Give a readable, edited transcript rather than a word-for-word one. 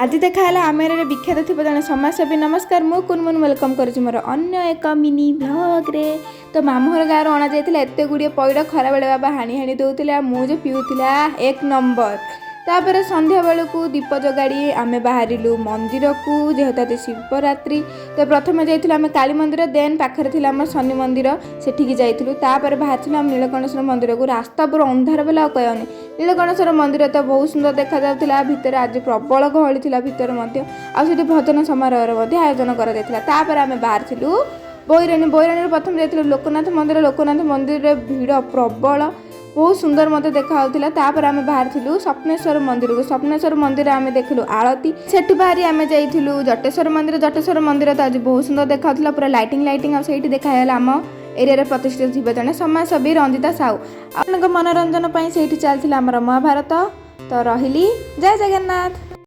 आज देखाला आमेर विख्यात थी जन समाजसेवी। नमस्कार मु कुनमुन वेलकम करुँच मोर अन्य एक मिनी ब्लॉग रे। तो मामूर गाँव अणा जाइए एत गुड़े पैड़ खरा बेले बाबा हाणी हाणी दौला मुझे पीऊला एक नंबर। तापर संध्या बेलू दीप जगाड़ी आम बाहरिलु मंदिर को जेहेतु आज शिवरात्रि। तो प्रथम जाइलु आम काली मंदिर देन पाखरे थिला आम शनि मंदिर सेठिकी जाइलु। तापर बाहर आम नीलकंठेश्वर मंदिर को रास्ता पूरा अंधार बेला कहनी। नीलकंठेश्वर मंदिर तो बहुत सुंदर देखा जाउथिला। भितर आज प्रबल गहली थिला भितर मध्य आउ भजन समारोह आयोजन कर आम बाहर थिलु बैराणी। बैराणी प्रथम जाइलु लोकनाथ मंदिर। लोकनाथ मंदिर भिड़ प्रबल बहुत सुंदर मत देखा तापर आम बाहर थिलु स्वप्नेश्वर मंदिर को। स्वप्नेश्वर मंदिर आम देखलु आलती सेठी बाहरी आम जाइलु जटेश्वर मंदिर। जटेश्वर मंदिर तो आज बहुत सुंदर देखा पूरा लाइटिंग लाइटिंग आठ देखाला आम एरिया प्रतिष्ठित थी जड़े समाजसेवी रंजिता साहू। आपन मनोरंजन से चलता आमर महाभारत। तो रही जय जगन्नाथ।